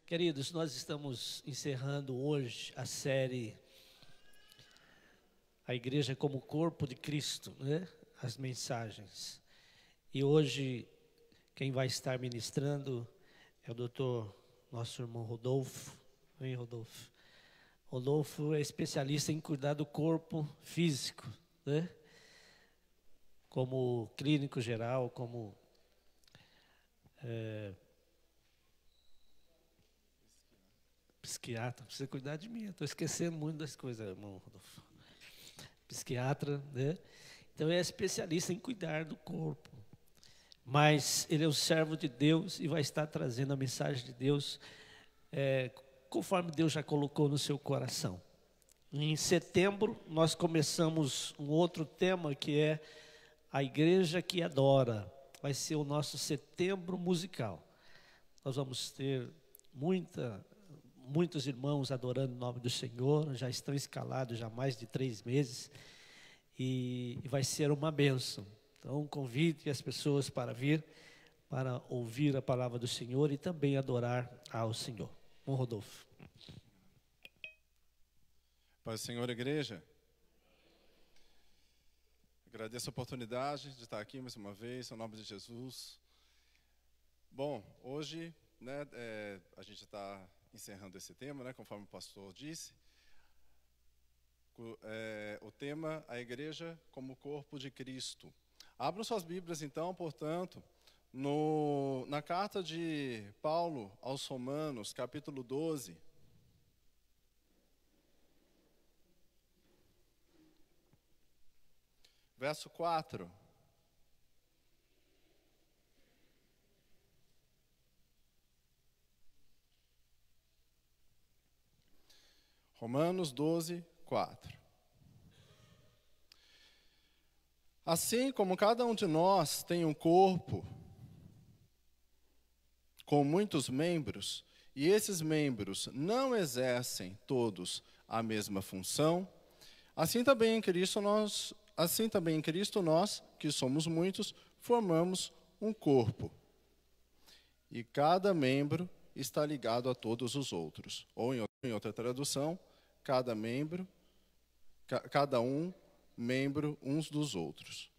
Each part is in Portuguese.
Queridos, nós estamos encerrando hoje a série A Igreja como Corpo de Cristo, né? As mensagens. E hoje, quem vai estar ministrando é o doutor, nosso irmão Rodolfo. Vem, Rodolfo. Rodolfo é especialista em cuidar do corpo físico, né? Como clínico geral, como psiquiatra. Precisa cuidar de mim, estou esquecendo muito das coisas, irmão Rodolfo. Psiquiatra, né? Então é especialista em cuidar do corpo. Mas ele é o servo de Deus e vai estar trazendo a mensagem de Deus conforme Deus já colocou no seu coração. Em setembro, nós começamos um outro tema que é a igreja que adora. Vai ser o nosso setembro musical. Nós vamos ter muitos irmãos adorando o nome do Senhor, já estão escalados já há mais de 3 meses, e vai ser uma bênção. Então, convide as pessoas para vir, para ouvir a palavra do Senhor e também adorar ao Senhor. Bom, Rodolfo. Pai do Senhor, igreja, agradeço a oportunidade de estar aqui mais uma vez, em nome de Jesus. Bom, hoje, né, a gente está encerrando esse tema, né, conforme o pastor disse. O tema, a igreja como corpo de Cristo. Abram suas Bíblias, então, portanto, na carta de Paulo aos Romanos, capítulo 12. Verso 4. Romanos 12, 4. Assim como cada um de nós tem um corpo com muitos membros, e esses membros não exercem todos a mesma função, assim também em Cristo nós, que somos muitos, formamos um corpo. E cada membro está ligado a todos os outros. Ou em outra tradução, cada um membro uns dos outros.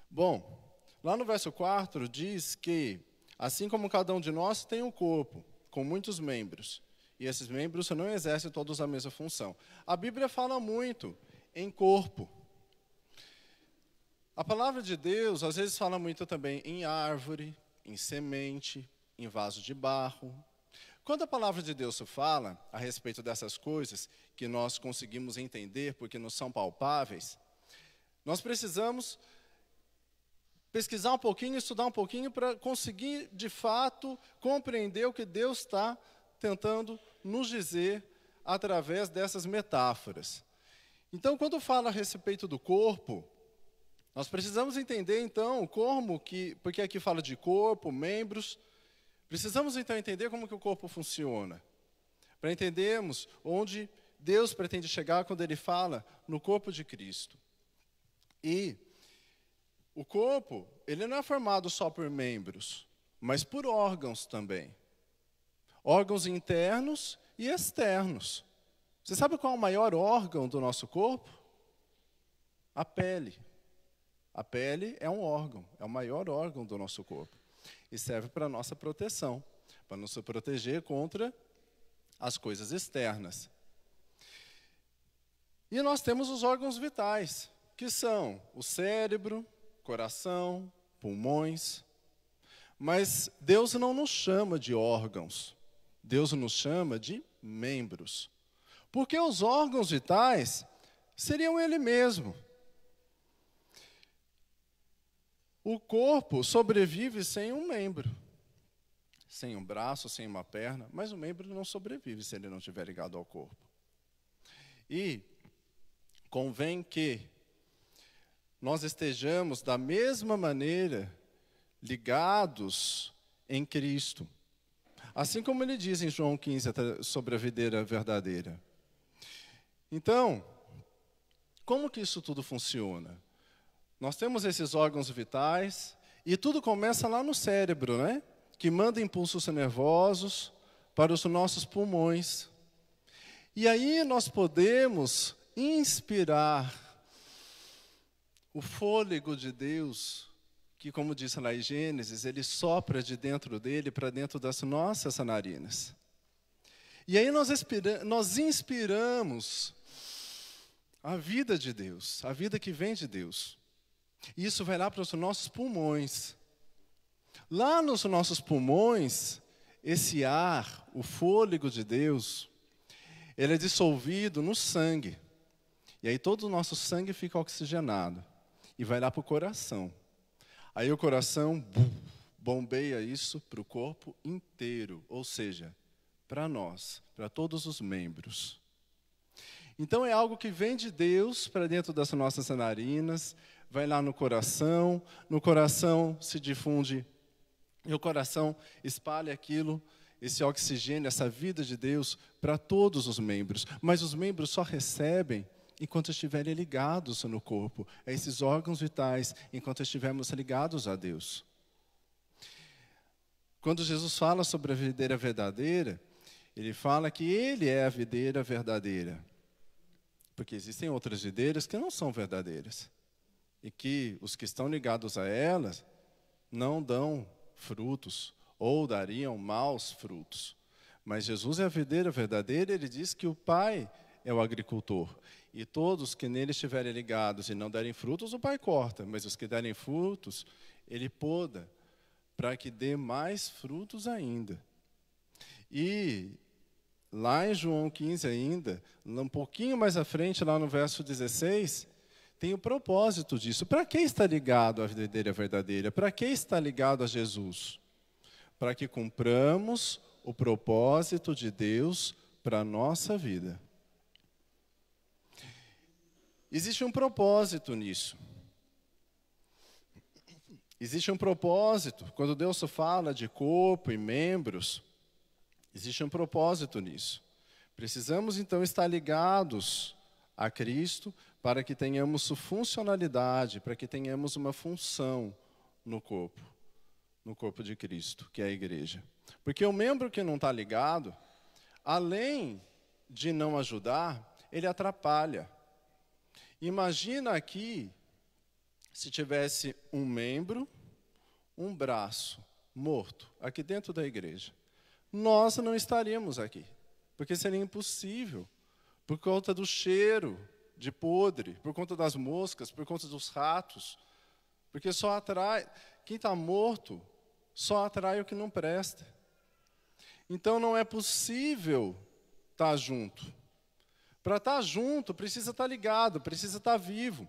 Bom, lá no verso 4 diz que, assim como cada um de nós tem um corpo com muitos membros, e esses membros não exercem todos a mesma função. A Bíblia fala muito em corpo. A palavra de Deus, às vezes, fala muito também em árvore, em semente, em vaso de barro. Quando a palavra de Deus fala a respeito dessas coisas que nós conseguimos entender porque não são palpáveis, nós precisamos pesquisar um pouquinho, estudar um pouquinho para conseguir, de fato, compreender o que Deus está tentando nos dizer através dessas metáforas. Então, quando fala a respeito do corpo, nós precisamos entender, então, porque aqui fala de corpo, membros, precisamos, então, entender como que o corpo funciona, para entendermos onde Deus pretende chegar quando Ele fala no corpo de Cristo. E o corpo, ele não é formado só por membros, mas por órgãos também. Órgãos internos e externos. Você sabe qual é o maior órgão do nosso corpo? A pele. A pele é um órgão, é o maior órgão do nosso corpo. E serve para a nossa proteção, para nos proteger contra as coisas externas. E nós temos os órgãos vitais, que são o cérebro, coração, pulmões. Mas Deus não nos chama de órgãos, Deus nos chama de membros. Porque os órgãos vitais seriam Ele mesmo. O corpo sobrevive sem um membro, sem um braço, sem uma perna, mas o membro não sobrevive se ele não estiver ligado ao corpo. E convém que nós estejamos da mesma maneira ligados em Cristo. Assim como ele diz em João 15 sobre a videira verdadeira. Então, como que isso tudo funciona? Nós temos esses órgãos vitais e tudo começa lá no cérebro, né? Que manda impulsos nervosos para os nossos pulmões. E aí nós podemos inspirar o fôlego de Deus, que, como diz lá em Gênesis, ele sopra de dentro dele para dentro das nossas narinas. E aí nós inspiramos a vida de Deus, a vida que vem de Deus. E isso vai lá para os nossos pulmões. Lá nos nossos pulmões, esse ar, o fôlego de Deus, ele é dissolvido no sangue. E aí todo o nosso sangue fica oxigenado. E vai lá para o coração. Aí o coração bombeia isso para o corpo inteiro. Ou seja, para nós, para todos os membros. Então é algo que vem de Deus para dentro das nossas narinas, vai lá no coração se difunde, e o coração espalha aquilo, esse oxigênio, essa vida de Deus para todos os membros. Mas os membros só recebem enquanto estiverem ligados no corpo, a esses órgãos vitais, enquanto estivermos ligados a Deus. Quando Jesus fala sobre a videira verdadeira, ele fala que ele é a videira verdadeira. Porque existem outras videiras que não são verdadeiras. E que os que estão ligados a elas não dão frutos, ou dariam maus frutos. Mas Jesus é a videira verdadeira, ele diz que o Pai é o agricultor. E todos que nele estiverem ligados e não derem frutos, o Pai corta. Mas os que derem frutos, ele poda, para que dê mais frutos ainda. E lá em João 15 ainda, um pouquinho mais à frente, lá no verso 16, tem o propósito disso. Para que está ligado a videira verdadeira? Para que está ligado a Jesus? Para que cumpramos o propósito de Deus para a nossa vida. Existe um propósito nisso. Existe um propósito. Quando Deus fala de corpo e membros, existe um propósito nisso. Precisamos, então, estar ligados a Cristo para que tenhamos funcionalidade, para que tenhamos uma função no corpo de Cristo, que é a igreja. Porque o membro que não está ligado, além de não ajudar, ele atrapalha. Imagina aqui, se tivesse um membro, um braço morto, aqui dentro da igreja. Nós não estaríamos aqui, porque seria impossível, por conta do cheiro de podre, por conta das moscas, por conta dos ratos, porque só atrai, quem está morto, só atrai o que não presta. Então não é possível estar junto. Para estar junto, precisa estar ligado, precisa estar vivo.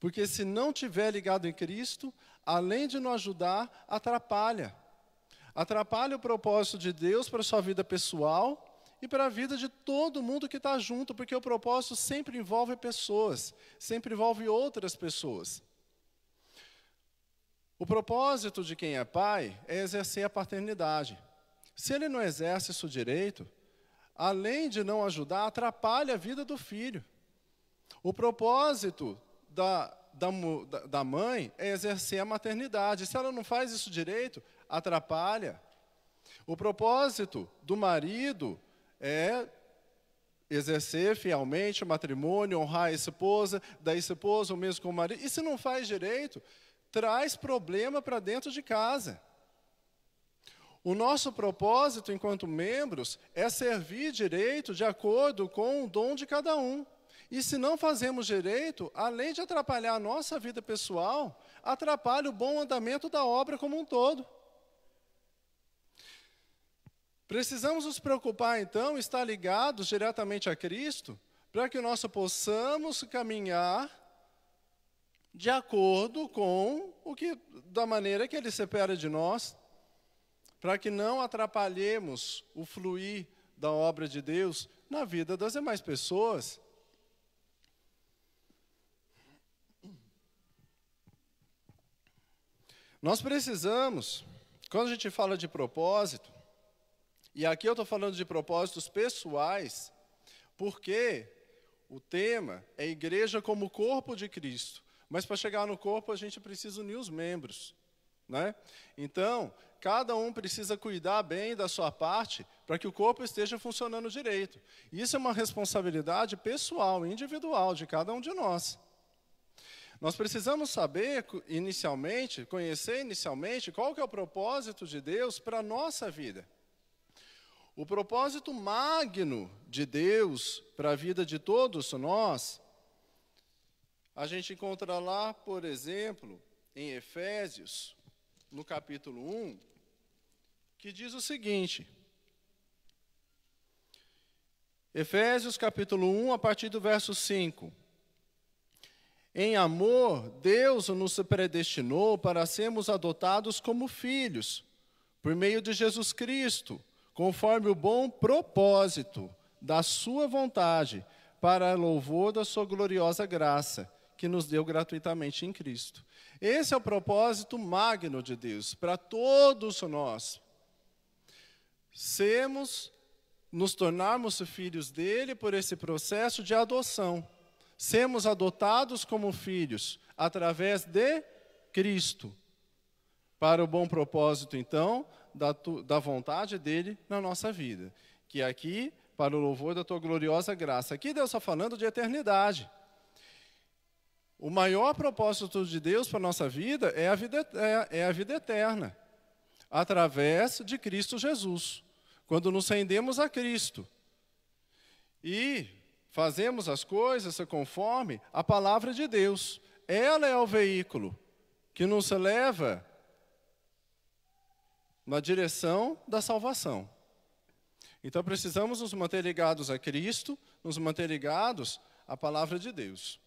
Porque se não estiver ligado em Cristo, além de não ajudar, atrapalha. Atrapalha o propósito de Deus para a sua vida pessoal e para a vida de todo mundo que está junto, porque o propósito sempre envolve pessoas, sempre envolve outras pessoas. O propósito de quem é pai é exercer a paternidade. Se ele não exerce isso direito, além de não ajudar, atrapalha a vida do filho. O propósito da mãe é exercer a maternidade. Se ela não faz isso direito, atrapalha. O propósito do marido é exercer fielmente o matrimônio, honrar a esposa, da esposa o mesmo com o marido. E se não faz direito, traz problema para dentro de casa. O nosso propósito, enquanto membros, é servir direito de acordo com o dom de cada um. E se não fazemos direito, além de atrapalhar a nossa vida pessoal, atrapalha o bom andamento da obra como um todo. Precisamos nos preocupar, então, estar ligados diretamente a Cristo, para que nós possamos caminhar de acordo com da maneira que Ele espera de nós, para que não atrapalhemos o fluir da obra de Deus na vida das demais pessoas. Nós precisamos, quando a gente fala de propósito, e aqui eu estou falando de propósitos pessoais, porque o tema é igreja como corpo de Cristo. Mas para chegar no corpo a gente precisa unir os membros, né? Então, cada um precisa cuidar bem da sua parte para que o corpo esteja funcionando direito. Isso é uma responsabilidade pessoal, individual, de cada um de nós. Nós precisamos saber inicialmente, conhecer inicialmente, qual que é o propósito de Deus para a nossa vida. O propósito magno de Deus para a vida de todos nós, a gente encontra lá, por exemplo, em Efésios, no capítulo 1, que diz o seguinte. Efésios capítulo 1, a partir do verso 5. Em amor, Deus nos predestinou para sermos adotados como filhos, por meio de Jesus Cristo, conforme o bom propósito da sua vontade, para louvor da sua gloriosa graça, que nos deu gratuitamente em Cristo. Esse é o propósito magno de Deus, para todos nós. Nos tornarmos filhos dele por esse processo de adoção. Sermos adotados como filhos através de Cristo, para o bom propósito, então, da vontade dele na nossa vida. Que aqui, para o louvor da tua gloriosa graça. Aqui Deus está falando de eternidade. O maior propósito de Deus para a nossa vida é a vida eterna, através de Cristo Jesus. Quando nos rendemos a Cristo e fazemos as coisas conforme a palavra de Deus. Ela é o veículo que nos leva na direção da salvação. Então precisamos nos manter ligados a Cristo, nos manter ligados à palavra de Deus.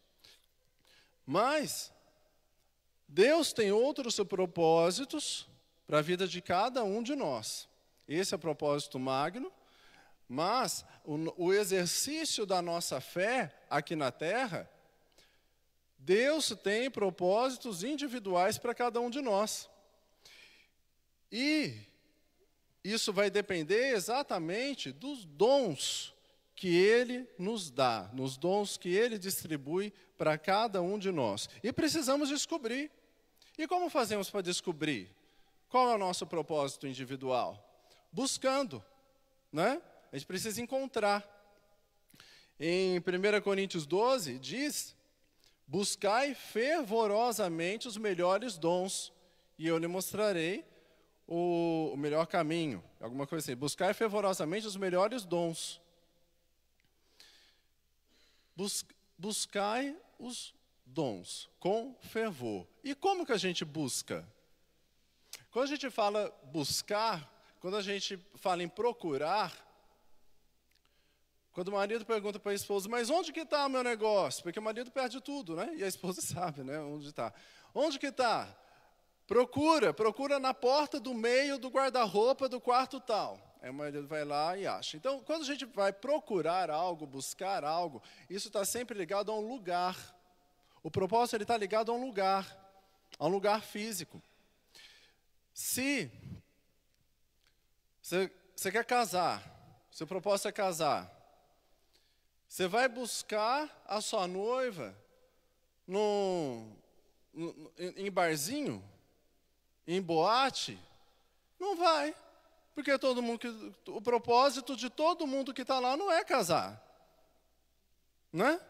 Mas Deus tem outros propósitos para a vida de cada um de nós. Esse é o propósito magno, mas o exercício da nossa fé aqui na terra, Deus tem propósitos individuais para cada um de nós. E isso vai depender exatamente dos dons que Ele nos dá, nos dons que Ele distribui para cada um de nós. E precisamos descobrir. E como fazemos para descobrir? Qual é o nosso propósito individual? Buscando, né? A gente precisa encontrar. Em 1 Coríntios 12, diz: buscai fervorosamente os melhores dons, e eu lhe mostrarei o melhor caminho. Alguma coisa assim. Buscai fervorosamente os melhores dons. Buscai os dons com fervor. E como que a gente busca? Quando a gente fala buscar, quando a gente fala em procurar, quando o marido pergunta para a esposa, mas onde que está o meu negócio? Porque o marido perde tudo, né? E a esposa sabe, né, onde está. Onde que está? Procura na porta do meio do guarda-roupa do quarto tal. Aí o marido vai lá e acha. Então, quando a gente vai procurar algo, buscar algo, isso está sempre ligado a um lugar. O propósito está ligado a um lugar físico. Se você quer casar, seu propósito é casar, você vai buscar a sua noiva em barzinho, em boate? Não vai, porque o propósito de todo mundo que está lá não é casar, né?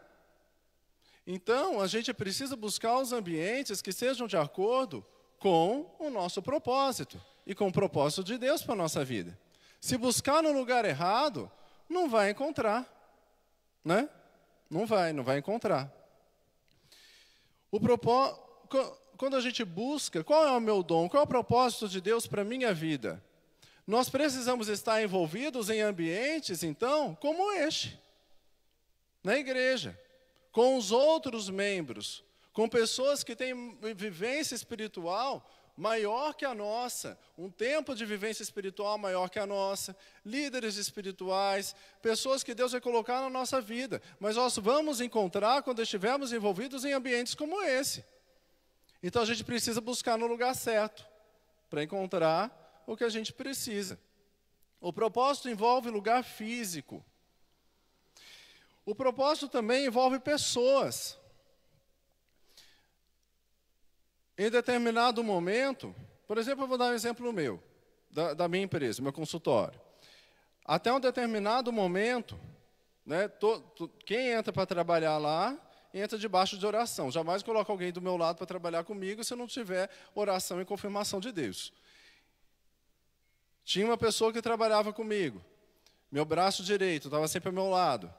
Então, a gente precisa buscar os ambientes que sejam de acordo com o nosso propósito e com o propósito de Deus para a nossa vida. Se buscar no lugar errado, não vai encontrar, né? Não vai encontrar. Quando a gente busca, qual é o meu dom? Qual é o propósito de Deus para a minha vida? Nós precisamos estar envolvidos em ambientes, então, como este, na igreja, com os outros membros, com pessoas que têm vivência espiritual maior que a nossa, um tempo de vivência espiritual maior que a nossa, líderes espirituais, pessoas que Deus vai colocar na nossa vida. Mas nós vamos encontrar quando estivermos envolvidos em ambientes como esse. Então a gente precisa buscar no lugar certo, para encontrar o que a gente precisa. O propósito envolve lugar físico. O propósito também envolve pessoas. Em determinado momento, por exemplo, eu vou dar um exemplo meu, da minha empresa, meu consultório. até um determinado momento, né, quem entra para trabalhar lá, entra debaixo de oração. Jamais coloco alguém do meu lado para trabalhar comigo se não tiver oração e confirmação de Deus. Tinha uma pessoa que trabalhava comigo, meu braço direito, estava sempre ao meu lado.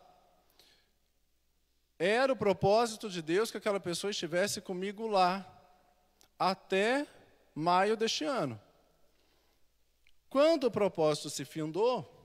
Era o propósito de Deus que aquela pessoa estivesse comigo lá, até maio deste ano. Quando o propósito se findou,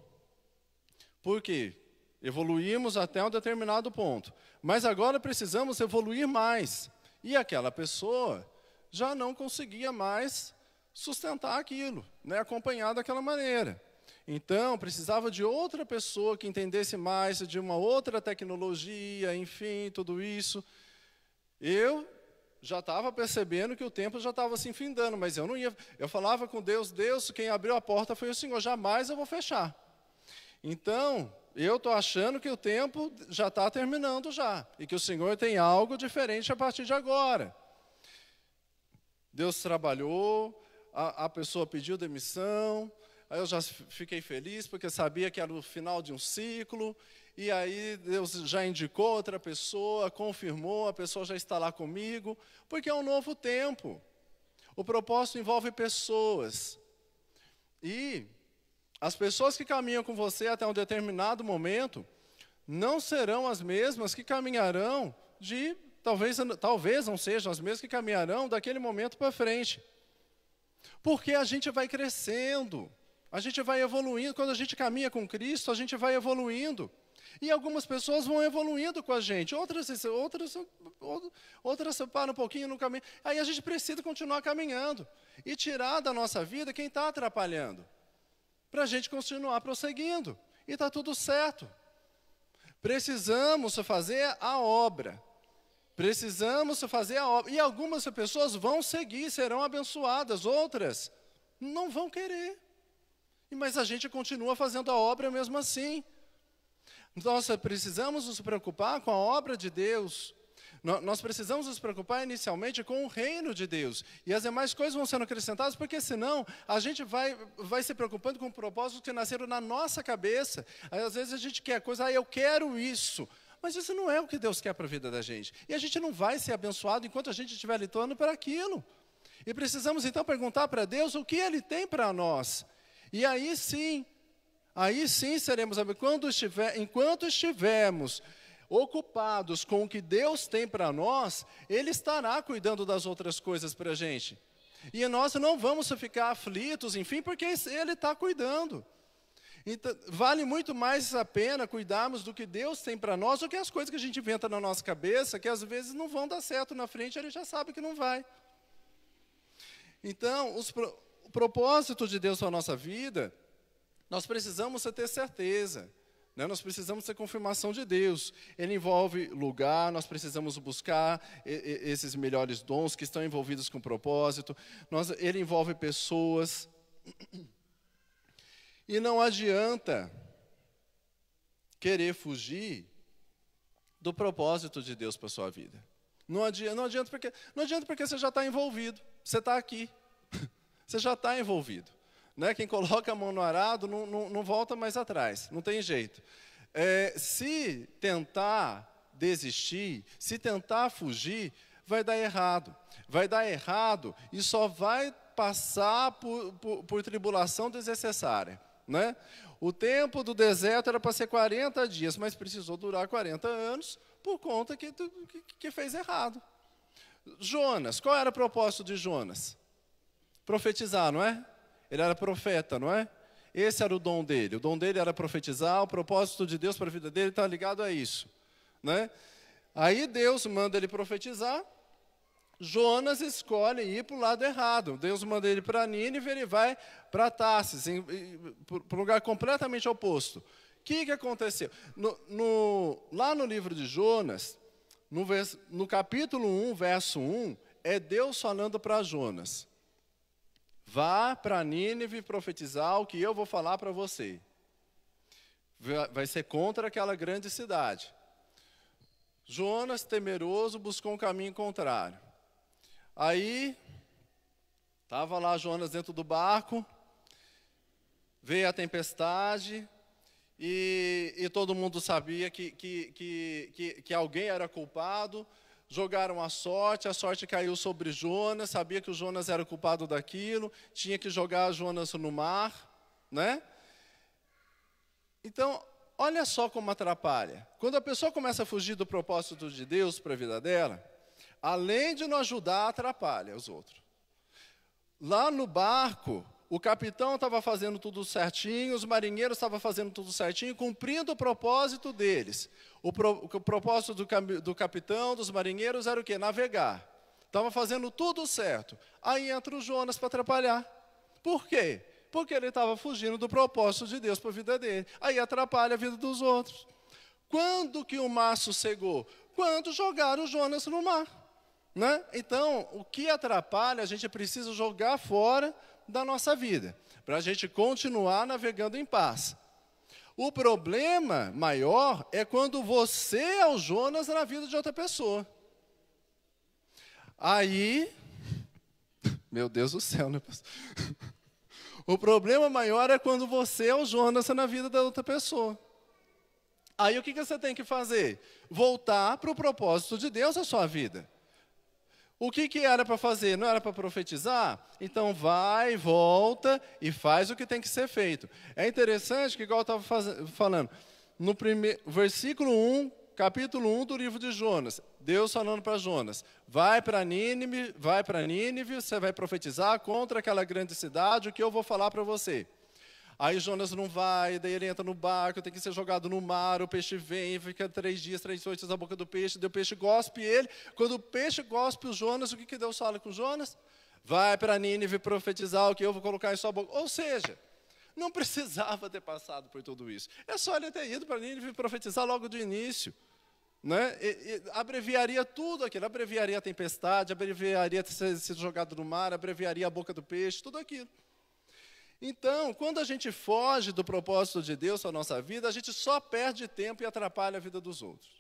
por quê? Evoluímos até um determinado ponto. Mas agora precisamos evoluir mais. E aquela pessoa já não conseguia mais sustentar aquilo, né, acompanhar daquela maneira. Então, precisava de outra pessoa que entendesse mais, de uma outra tecnologia, enfim, tudo isso. Eu já estava percebendo que o tempo já estava se findando, mas eu não ia. Eu falava com Deus, Deus, quem abriu a porta foi o Senhor, jamais eu vou fechar. Então, eu estou achando que o tempo já está terminando já, e que o Senhor tem algo diferente a partir de agora. Deus trabalhou, a pessoa pediu demissão, aí eu já fiquei feliz, porque sabia que era o final de um ciclo, e aí Deus já indicou outra pessoa, confirmou, a pessoa já está lá comigo, porque é um novo tempo. O propósito envolve pessoas. E as pessoas que caminham com você até um determinado momento, não serão as mesmas que caminharão talvez não sejam as mesmas que caminharão daquele momento para frente. Porque a gente vai crescendo, a gente vai evoluindo. Quando a gente caminha com Cristo, a gente vai evoluindo. E algumas pessoas vão evoluindo com a gente, outras param um pouquinho no caminho. Aí a gente precisa continuar caminhando e tirar da nossa vida quem está atrapalhando, para a gente continuar prosseguindo. E está tudo certo. Precisamos fazer a obra. Precisamos fazer a obra. E algumas pessoas vão seguir, serão abençoadas, outras não vão querer. Mas a gente continua fazendo a obra mesmo assim. Nós precisamos nos preocupar com a obra de Deus. Nós precisamos nos preocupar inicialmente com o reino de Deus. E as demais coisas vão sendo acrescentadas, porque senão a gente vai se preocupando com propósitos que nasceram na nossa cabeça. Aí, às vezes a gente quer coisa, eu quero isso. Mas isso não é o que Deus quer para a vida da gente. E a gente não vai ser abençoado enquanto a gente estiver lutando por aquilo. E precisamos então perguntar para Deus o que Ele tem para nós. E aí sim seremos abençoados. Enquanto estivermos ocupados com o que Deus tem para nós, Ele estará cuidando das outras coisas para a gente. E nós não vamos ficar aflitos, enfim, porque Ele está cuidando. Então, vale muito mais a pena cuidarmos do que Deus tem para nós do que as coisas que a gente inventa na nossa cabeça, que às vezes não vão dar certo na frente, Ele já sabe que não vai. Então, o propósito de Deus para a nossa vida, nós precisamos ter certeza, né? Nós precisamos ter confirmação de Deus. Ele envolve lugar, nós precisamos buscar esses melhores dons que estão envolvidos com o propósito. Ele envolve pessoas. E não adianta querer fugir do propósito de Deus para a sua vida. Não adianta porque você já está envolvido, você está aqui, você já está envolvido. Né? Quem coloca a mão no arado não volta mais atrás, não tem jeito. Se tentar desistir, se tentar fugir, vai dar errado. Vai dar errado e só vai passar por tribulação desnecessária. Né? O tempo do deserto era para ser 40 dias, mas precisou durar 40 anos por conta que fez errado. Jonas, qual era o propósito de Jonas? Profetizar, não é? Ele era profeta, não é? Esse era o dom dele. O dom dele era profetizar, o propósito de Deus para a vida dele está ligado a isso. Né? Aí Deus manda ele profetizar, Jonas escolhe ir para o lado errado. Deus manda ele para Nínive, ele vai para Tarsis, para um lugar completamente oposto. O que aconteceu? Lá no livro de Jonas, no capítulo 1, verso 1, é Deus falando para Jonas: vá para Nínive profetizar o que eu vou falar para você. Vai ser contra aquela grande cidade. Jonas, temeroso, buscou um caminho contrário. Aí, estava lá Jonas dentro do barco, veio a tempestade, e todo mundo sabia que alguém era culpado. Jogaram a sorte caiu sobre Jonas, sabia que o Jonas era o culpado daquilo, tinha que jogar Jonas no mar, né? Então, olha só como atrapalha. Quando a pessoa começa a fugir do propósito de Deus para a vida dela, além de não ajudar, atrapalha os outros. Lá no barco, o capitão estava fazendo tudo certinho, os marinheiros estavam fazendo tudo certinho, cumprindo o propósito deles. O propósito do capitão, dos marinheiros, era o quê? Navegar. Estava fazendo tudo certo. Aí entra o Jonas para atrapalhar. Por quê? Porque ele estava fugindo do propósito de Deus para a vida dele. Aí atrapalha a vida dos outros. Quando que o mar sossegou? Quando jogaram o Jonas no mar. Né? Então, o que atrapalha, a gente precisa jogar fora da nossa vida, para a gente continuar navegando em paz. O problema maior é quando você é o Jonas na vida de outra pessoa. Aí, meu Deus do céu, né, pastor? O problema maior é quando você é o Jonas na vida da outra pessoa. Aí o que você tem que fazer? Voltar para o propósito de Deus na sua vida. O que era para fazer? Não era para profetizar? Então vai, volta e faz o que tem que ser feito. É interessante que, igual eu estava falando, no versículo 1, capítulo 1 do livro de Jonas, Deus falando para Jonas, vai para Nínive, você vai profetizar contra aquela grande cidade, o que eu vou falar para você. Aí Jonas não vai, daí ele entra no barco, tem que ser jogado no mar, o peixe vem, fica 3 dias, 3 noites na boca do peixe, daí o peixe gospe ele. Quando o peixe gospe o Jonas, o que Deus fala com Jonas? Vai para Nínive profetizar o que eu vou colocar em sua boca. Ou seja, não precisava ter passado por tudo isso. É só ele ter ido para Nínive profetizar logo do início. Né? E abreviaria tudo aquilo, abreviaria a tempestade, abreviaria ter sido jogado no mar, abreviaria a boca do peixe, tudo aquilo. Então, quando a gente foge do propósito de Deus para a nossa vida, a gente só perde tempo e atrapalha a vida dos outros.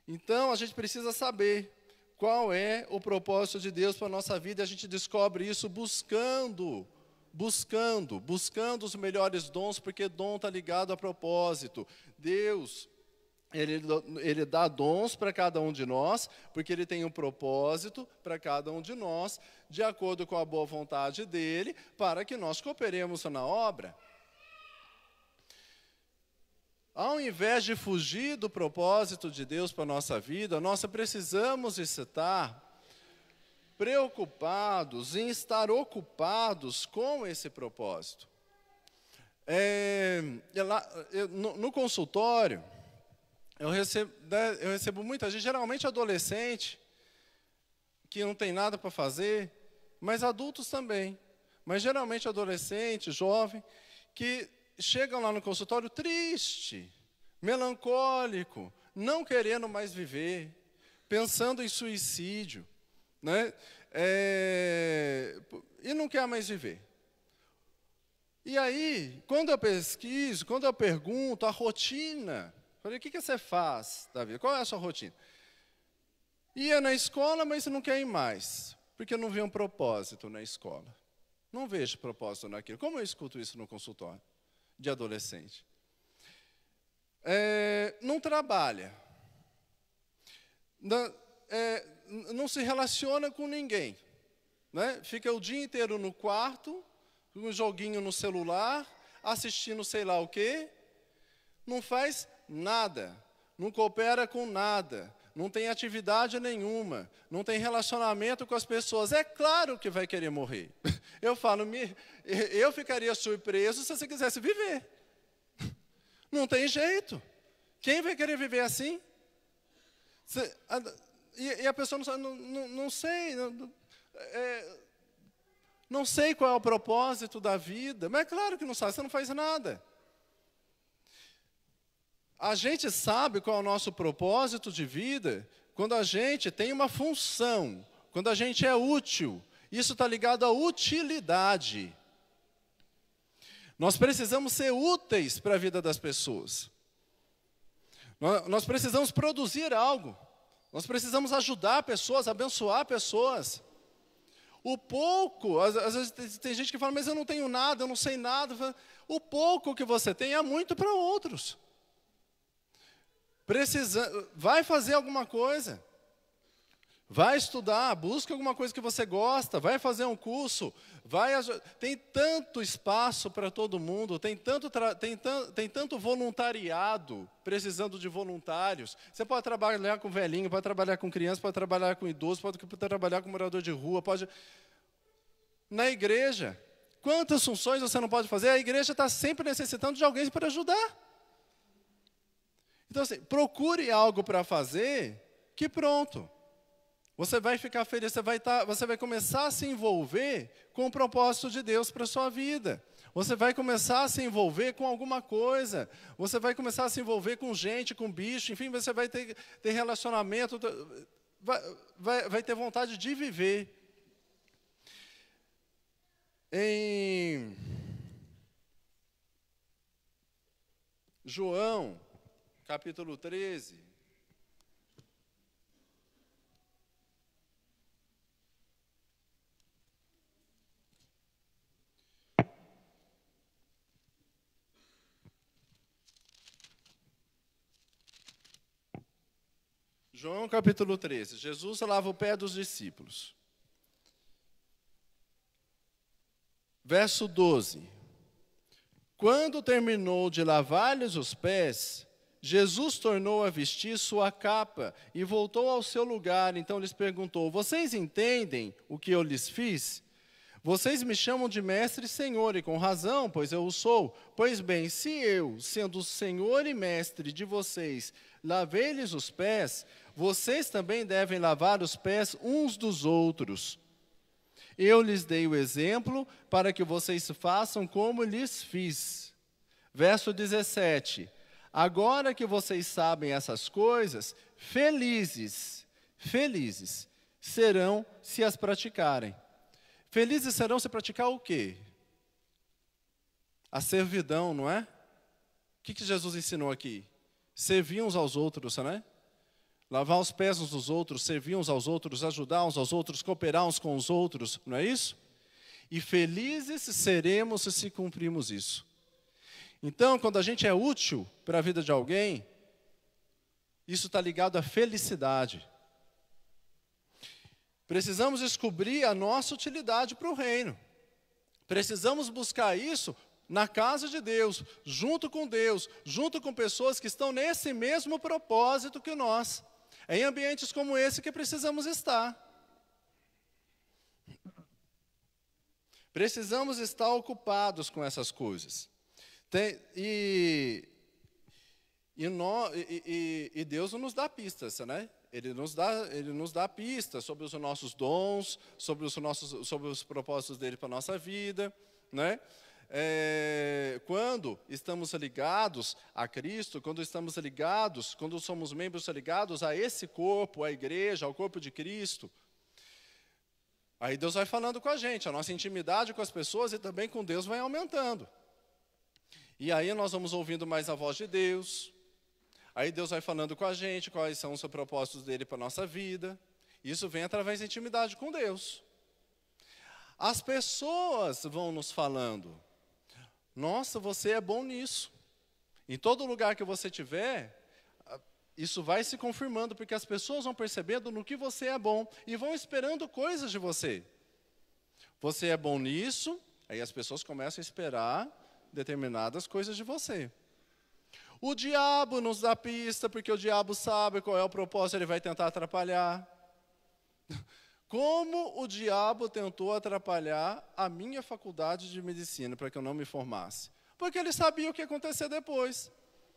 Então, a gente precisa saber qual é o propósito de Deus para a nossa vida, e a gente descobre isso buscando os melhores dons, porque dom está ligado a propósito. Deus, Ele dá dons para cada um de nós, porque Ele tem um propósito para cada um de nós, de acordo com a boa vontade dEle, para que nós cooperemos na obra. Ao invés de fugir do propósito de Deus para a nossa vida, nós precisamos estar preocupados em estar ocupados com esse propósito. No consultório, eu recebo muita gente, geralmente adolescente, que não tem nada para fazer, mas adultos também. Mas geralmente adolescente, jovem, que chegam lá no consultório triste, melancólico, não querendo mais viver, pensando em suicídio, né? E não quer mais viver. E aí, quando eu pesquiso, quando eu pergunto a rotina, falei, o que você faz, Davi? Qual é a sua rotina? Ia na escola, mas não quer ir mais, porque não vê um propósito na escola. Não vejo propósito naquilo. Como eu escuto isso no consultório de adolescente? Não trabalha. Não se relaciona com ninguém. Né? Fica o dia inteiro no quarto, um joguinho no celular, assistindo sei lá o quê. Não faz nada, não coopera com nada, não tem atividade nenhuma, não tem relacionamento com as pessoas. É claro que vai querer morrer. Eu falo, eu ficaria surpreso se você quisesse viver. Não tem jeito. Quem vai querer viver assim? E a pessoa não sei, não sei qual é o propósito da vida, mas é claro que não sabe, você não faz nada. A gente sabe qual é o nosso propósito de vida quando a gente tem uma função, quando a gente é útil. Isso está ligado à utilidade. Nós precisamos ser úteis para a vida das pessoas. Nós precisamos produzir algo. Nós precisamos ajudar pessoas, abençoar pessoas. O pouco, às vezes tem gente que fala, mas eu não tenho nada, eu não sei nada. O pouco que você tem é muito para outros. Vai fazer alguma coisa. Vai estudar, busca alguma coisa que você gosta, vai fazer um curso, tem tanto espaço para todo mundo, tem tanto voluntariado, precisando de voluntários. Você pode trabalhar com velhinho, pode trabalhar com criança, pode trabalhar com idoso, pode trabalhar com morador de rua, na igreja. Quantas funções você não pode fazer? A igreja está sempre necessitando de alguém para ajudar. Então, assim, procure algo para fazer, que pronto. Você vai ficar feliz, você vai começar a se envolver com o propósito de Deus para a sua vida. Você vai começar a se envolver com alguma coisa. Você vai começar a se envolver com gente, com bicho, enfim, você vai ter relacionamento, vai ter vontade de viver. Em João, capítulo 13, João capítulo 13, Jesus lava o pé dos discípulos. Verso 12. Quando terminou de lavar-lhes os pés, Jesus tornou a vestir sua capa e voltou ao seu lugar. Então lhes perguntou: vocês entendem o que eu lhes fiz? Vocês me chamam de mestre e senhor, e com razão, pois eu o sou. Pois bem, se eu, sendo senhor e mestre de vocês, lavei-lhes os pés, vocês também devem lavar os pés uns dos outros. Eu lhes dei o exemplo para que vocês façam como lhes fiz. Verso 17. Agora que vocês sabem essas coisas, felizes serão se as praticarem. Felizes serão se praticar o quê? A servidão, não é? O que Jesus ensinou aqui? Servir uns aos outros, não é? Lavar os pés uns dos outros, servir uns aos outros, ajudar uns aos outros, cooperar uns com os outros, não é isso? E felizes seremos se cumprirmos isso. Então, quando a gente é útil para a vida de alguém, isso está ligado à felicidade. Precisamos descobrir a nossa utilidade para o reino. Precisamos buscar isso na casa de Deus, junto com pessoas que estão nesse mesmo propósito que nós. É em ambientes como esse que precisamos estar. Precisamos estar ocupados com essas coisas. E Deus não nos dá pistas, né? Ele nos dá pistas sobre os nossos dons, sobre os propósitos dele para a nossa vida, né? Quando estamos ligados a Cristo, quando somos membros ligados a esse corpo, à igreja, ao corpo de Cristo, aí Deus vai falando com a gente, a nossa intimidade com as pessoas e também com Deus vai aumentando. E aí nós vamos ouvindo mais a voz de Deus. Aí Deus vai falando com a gente quais são os propósitos dele para a nossa vida. Isso vem através da intimidade com Deus. As pessoas vão nos falando: nossa, você é bom nisso. Em todo lugar que você estiver, isso vai se confirmando, porque as pessoas vão percebendo no que você é bom e vão esperando coisas de você. Você é bom nisso, aí as pessoas começam a esperar determinadas coisas de você. O diabo nos dá pista, porque o diabo sabe qual é o propósito, ele vai tentar atrapalhar. Como o diabo tentou atrapalhar a minha faculdade de medicina, para que eu não me formasse? Porque ele sabia o que ia acontecer depois.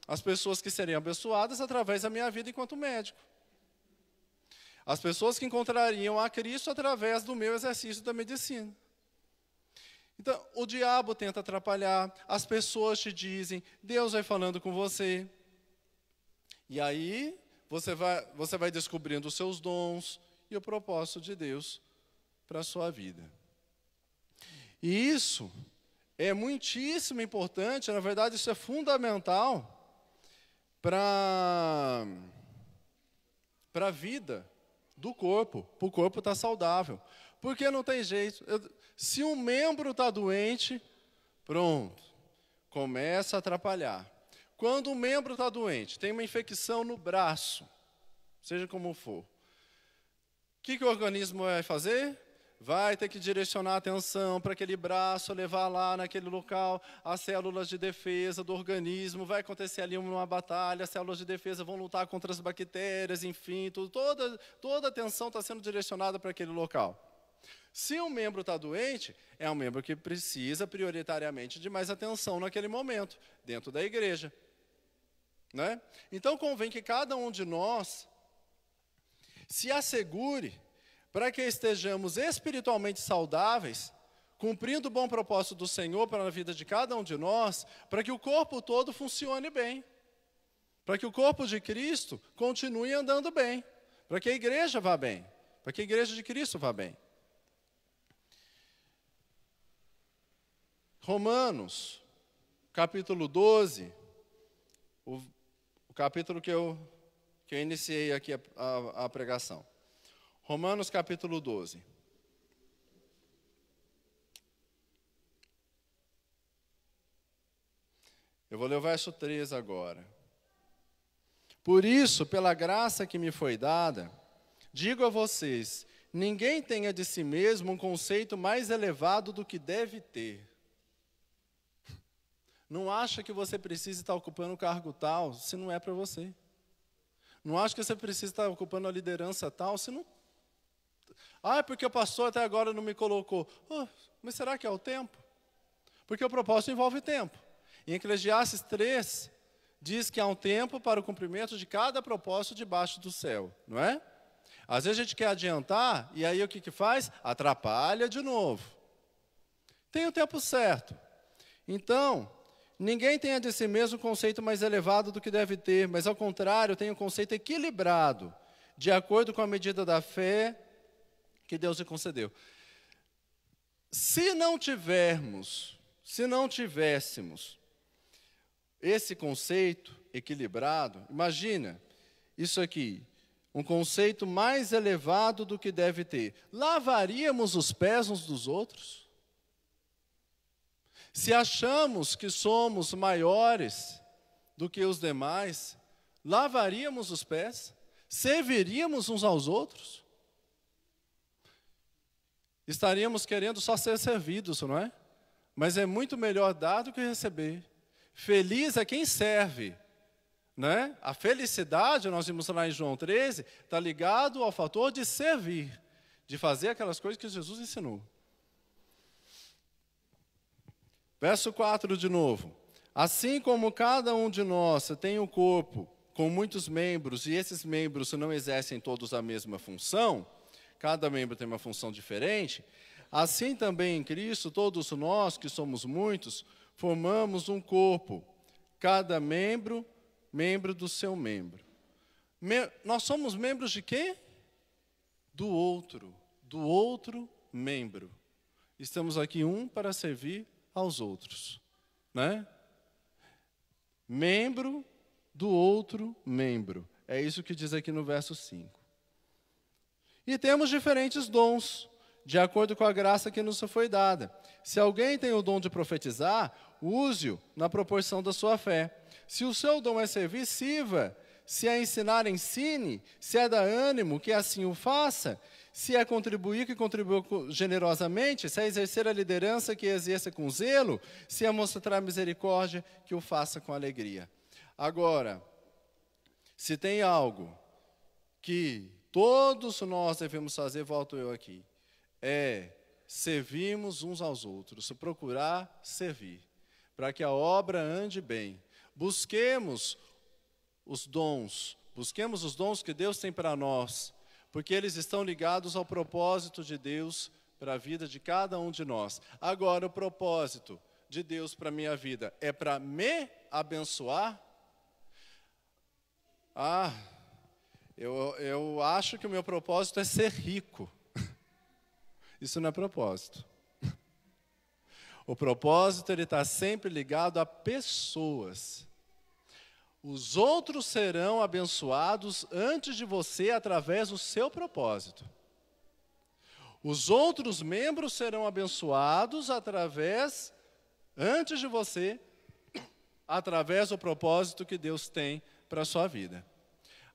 As pessoas que seriam abençoadas através da minha vida enquanto médico. As pessoas que encontrariam a Cristo através do meu exercício da medicina. Então, o diabo tenta atrapalhar, as pessoas te dizem, Deus vai falando com você. E aí, você vai descobrindo os seus dons e o propósito de Deus para a sua vida. E isso é muitíssimo importante, na verdade, isso é fundamental para a vida do corpo, para o corpo estar saudável. Porque não tem jeito. Se um membro está doente, pronto. começa a atrapalhar. Quando um membro está doente, tem uma infecção no braço, seja como for, o que o organismo vai fazer? Vai ter que direcionar a atenção para aquele braço, levar lá naquele local as células de defesa do organismo, vai acontecer ali uma batalha, as células de defesa vão lutar contra as bactérias, enfim, toda a atenção está sendo direcionada para aquele local. Se um membro está doente, é um membro que precisa prioritariamente de mais atenção naquele momento, dentro da igreja. Né? Então convém que cada um de nós se assegure para que estejamos espiritualmente saudáveis, cumprindo o bom propósito do Senhor para a vida de cada um de nós, para que o corpo todo funcione bem, para que o corpo de Cristo continue andando bem, para que a igreja vá bem, para que a igreja de Cristo vá bem. Romanos, capítulo 12, o capítulo que eu iniciei aqui a pregação. Romanos capítulo 12. Eu vou ler o verso 3 agora. Por isso, pela graça que me foi dada, digo a vocês, ninguém tenha de si mesmo um conceito mais elevado do que deve ter. Não acha que você precisa estar ocupando um cargo tal, se não é para você. Não acha que você precisa estar ocupando a liderança tal, se não. Ah, é porque o pastor até agora não me colocou. Mas será que é o tempo? Porque o propósito envolve tempo. Em Eclesiastes 3, diz que há um tempo para o cumprimento de cada propósito debaixo do céu, não é? Às vezes a gente quer adiantar, e aí o que faz? Atrapalha de novo. Tem o tempo certo. Então, ninguém tenha de si mesmo um conceito mais elevado do que deve ter, mas ao contrário, tem um conceito equilibrado, de acordo com a medida da fé que Deus lhe concedeu. Se não tivéssemos esse conceito equilibrado, imagina isso aqui, um conceito mais elevado do que deve ter. Lavaríamos os pés uns dos outros? Se achamos que somos maiores do que os demais, lavaríamos os pés? Serviríamos uns aos outros? Estaríamos querendo só ser servidos, não é? Mas é muito melhor dar do que receber. Feliz é quem serve, né? A felicidade, nós vimos lá em João 13, está ligado ao fator de servir, de fazer aquelas coisas que Jesus ensinou. Verso 4 de novo. Assim como cada um de nós tem um corpo com muitos membros, e esses membros não exercem todos a mesma função, cada membro tem uma função diferente, assim também em Cristo, todos nós, que somos muitos, formamos um corpo, cada membro do seu membro. Nós somos membros de quê? Do outro membro. Estamos aqui um para servir aos outros, né? Membro do outro membro. É isso que diz aqui no verso 5. E temos diferentes dons, de acordo com a graça que nos foi dada. Se alguém tem o dom de profetizar, use-o na proporção da sua fé. Se o seu dom é servir, sirva. Se é ensinar, ensine. Se é dar ânimo, que assim o faça. Se é contribuir, que contribua generosamente. Se é exercer a liderança, que exerça com zelo. Se é mostrar misericórdia, que o faça com alegria. Agora, se tem algo que todos nós devemos fazer, volto eu aqui, é servirmos uns aos outros, procurar servir, para que a obra ande bem. Busquemos os dons que Deus tem para nós, porque eles estão ligados ao propósito de Deus para a vida de cada um de nós. Agora, o propósito de Deus para a minha vida é para me abençoar? Eu acho que o meu propósito é ser rico. Isso não é propósito. O propósito ele está sempre ligado a pessoas. Os outros serão abençoados antes de você através do seu propósito. Os outros membros serão abençoados antes de você, através do propósito que Deus tem para a sua vida.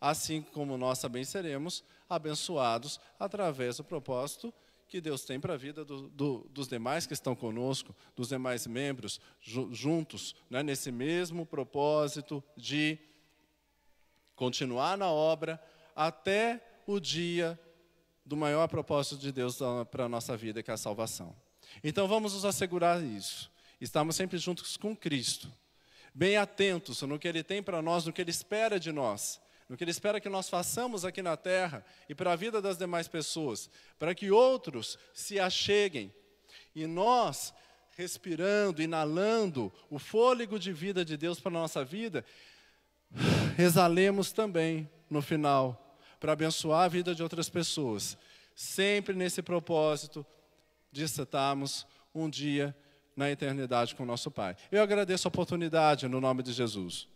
Assim como nós também seremos abençoados através do propósito que Deus tem para a vida dos demais que estão conosco, dos demais membros, juntos, né, nesse mesmo propósito de continuar na obra até o dia do maior propósito de Deus para a nossa vida, que é a salvação. Então vamos nos assegurar isso. Estamos sempre juntos com Cristo, bem atentos no que Ele tem para nós, no que Ele espera de nós, no que Ele espera que nós façamos aqui na terra e para a vida das demais pessoas, para que outros se acheguem e nós, respirando, inalando o fôlego de vida de Deus para a nossa vida, exalemos também no final, para abençoar a vida de outras pessoas, sempre nesse propósito de estarmos um dia na eternidade com o nosso Pai. Eu agradeço a oportunidade no nome de Jesus.